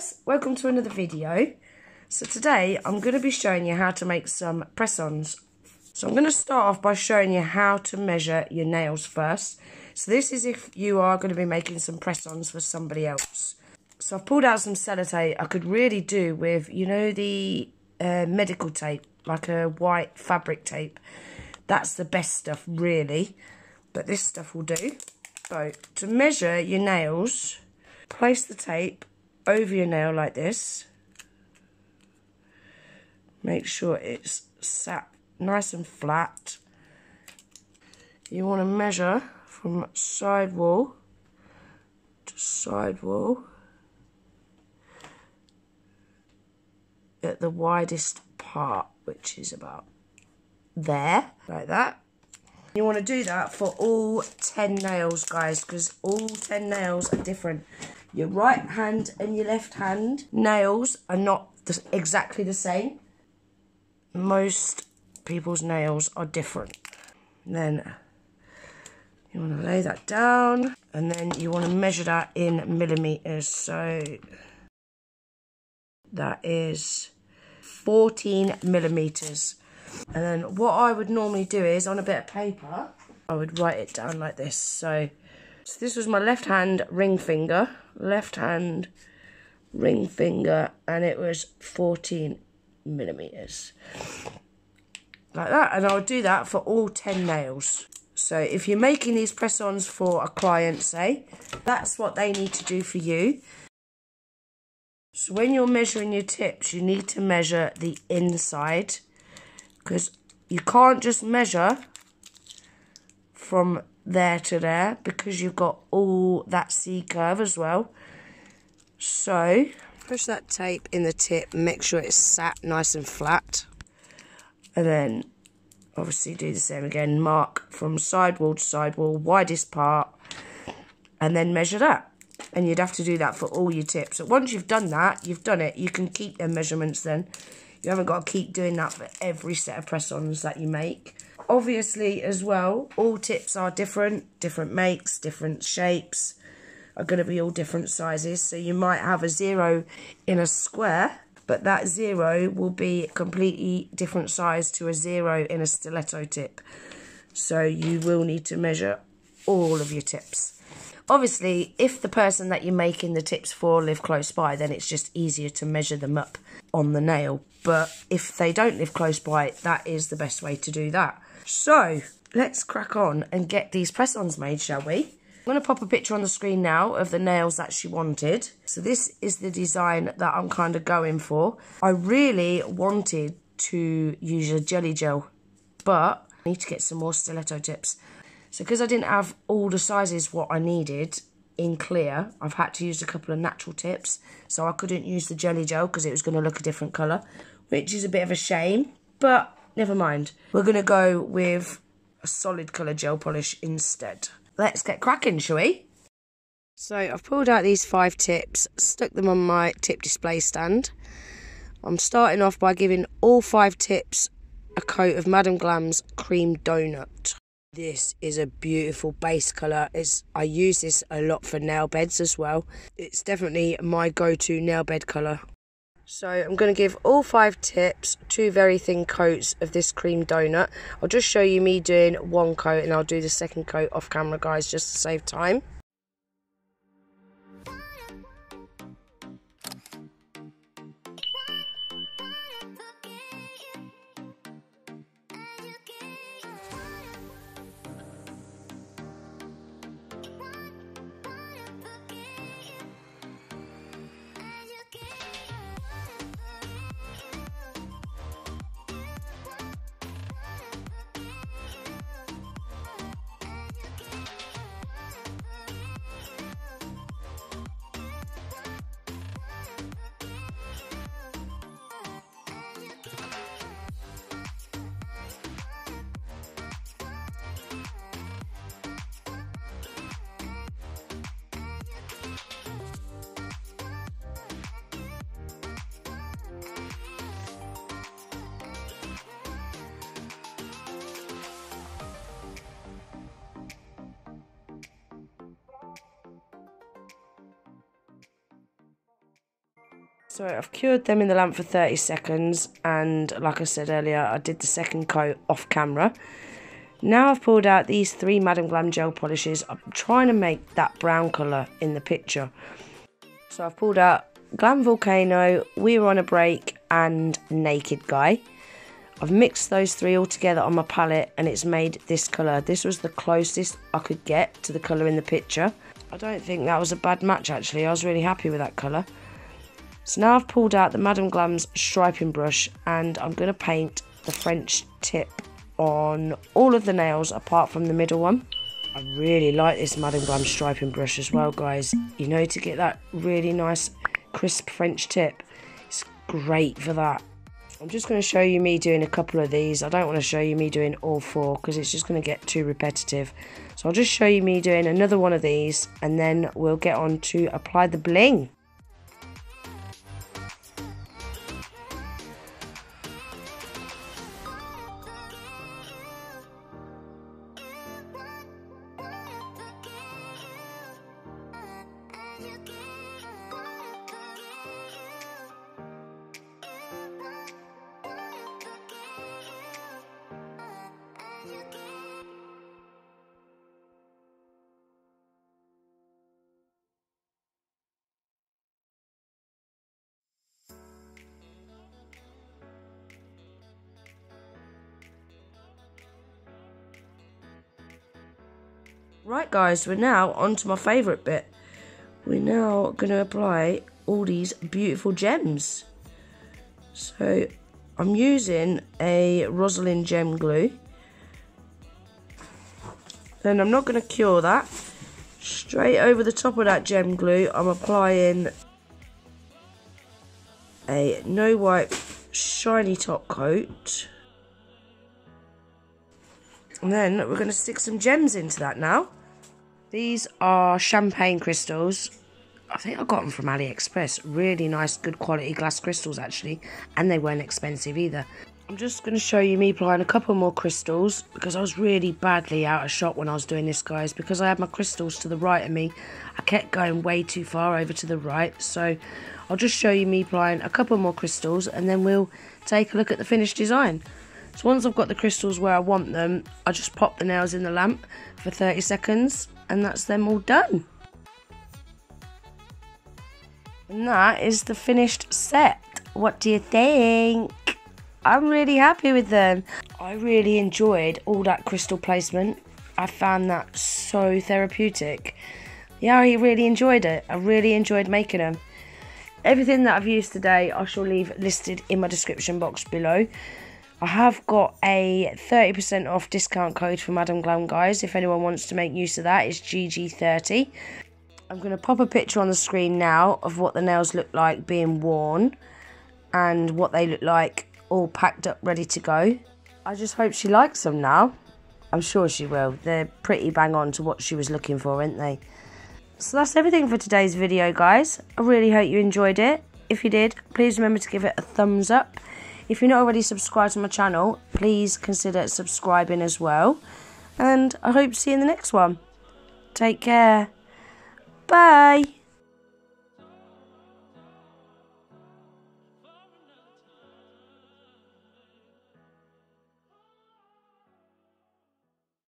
guys, welcome to another video. So today I'm going to be showing you how to make some press-ons. So I'm going to start off by showing you how to measure your nails first. So this is if you are going to be making some press-ons for somebody else. So I've pulled out some sellotape. I could really do with, you know, the medical tape, like a white fabric tape. That's the best stuff really, but this stuff will do. So to measure your nails, place the tape over your nail like this. Make sure it's sat nice and flat. You want to measure from side wall to side wall at the widest part, which is about there, like that. You want to do that for all 10 nails, guys, because all 10 nails are different. Your right hand and your left hand nails are not exactly the same. Most people's nails are different. And then you want to lay that down, and then you want to measure that in millimeters. So that is 14 millimeters. And then what I would normally do is, on a bit of paper, I would write it down like this. So this was my left hand ring finger, and it was 14 millimeters. Like that, and I would do that for all 10 nails. So if you're making these press-ons for a client, say, that's what they need to do for you. So when you're measuring your tips, you need to measure the inside, because you can't just measure from there to there, because you've got all that C curve as well. So push that tape in the tip and make sure it's sat nice and flat. And then obviously do the same again. Mark from side wall to side wall, widest part, and then measure that. And you'd have to do that for all your tips. So once you've done that, you've done it. You can keep them measurements then. You haven't got to keep doing that for every set of press-ons that you make. Obviously, as well, all tips are different makes, different shapes, are going to be all different sizes. So you might have a 0 in a square, but that 0 will be a completely different size to a 0 in a stiletto tip. So you will need to measure all of your tips. Obviously, if the person that you're making the tips for live close by, then it's just easier to measure them up on the nail. But if they don't live close by, that is the best way to do that. So let's crack on and get these press-ons made, shall we? I'm going to pop a picture on the screen now of the nails that she wanted. So this is the design that I'm kind of going for. I really wanted to use a jelly gel, but I need to get some more stiletto tips. So because I didn't have all the sizes what I needed in clear, I've had to use a couple of natural tips. So I couldn't use the jelly gel because it was going to look a different colour, which is a bit of a shame, but never mind. We're going to go with a solid colour gel polish instead. Let's get cracking, shall we? So I've pulled out these 5 tips, stuck them on my tip display stand. I'm starting off by giving all 5 tips a coat of Madam Glam's Cream Donut. This is a beautiful base colour. I use this a lot for nail beds as well. It's definitely my go-to nail bed colour. So I'm going to give all 5 tips 2 very thin coats of this Cream Donut. I'll just show you me doing 1 coat, and I'll do the second coat off camera, guys, just to save time. So I've cured them in the lamp for 30 seconds, and like I said earlier, I did the second coat off camera. Now I've pulled out these 3 Madam Glam gel polishes. I'm trying to make that brown colour in the picture. So I've pulled out Glam Vulcano, We Were On A Break and Naked Guy. I've mixed those 3 all together on my palette and it's made this colour. This was the closest I could get to the colour in the picture. I don't think that was a bad match actually. I was really happy with that colour. So now I've pulled out the Madam Glam's striping brush and I'm going to paint the French tip on all of the nails apart from the middle one. I really like this Madam Glam striping brush as well, guys. You know, to get that really nice crisp French tip. It's great for that. I'm just going to show you me doing a couple of these. I don't want to show you me doing all 4 because it's just going to get too repetitive. So I'll just show you me doing another one of these and then we'll get on to apply the bling. Right guys, we're now on to my favourite bit. We're now going to apply all these beautiful gems. So I'm using a Rosalind Gem glue. Then I'm not going to cure that. Straight over the top of that gem glue, I'm applying a no wipe shiny top coat. And then we're going to stick some gems into that now. These are champagne crystals. I think I got them from Aliexpress. Really nice, good quality glass crystals actually. And they weren't expensive either. I'm just going to show you me applying a couple more crystals because I was really badly out of shot when I was doing this, guys. Because I had my crystals to the right of me, I kept going way too far over to the right. So I'll just show you me applying a couple more crystals and then we'll take a look at the finished design. So once I've got the crystals where I want them, I just pop the nails in the lamp for 30 seconds and that's them all done. And that is the finished set. What do you think? I'm really happy with them. I really enjoyed all that crystal placement. I found that so therapeutic. Yeah, I really enjoyed it. I really enjoyed making them. Everything that I've used today I shall leave listed in my description box below. I have got a 30% off discount code for Madam Glam, guys. If anyone wants to make use of that, it's GG30. I'm going to pop a picture on the screen now of what the nails look like being worn and what they look like all packed up, ready to go. I just hope she likes them now. I'm sure she will. They're pretty bang on to what she was looking for, aren't they? So that's everything for today's video, guys. I really hope you enjoyed it. If you did, please remember to give it a thumbs up. If you're not already subscribed to my channel, please consider subscribing as well. And I hope to see you in the next one. Take care. Bye.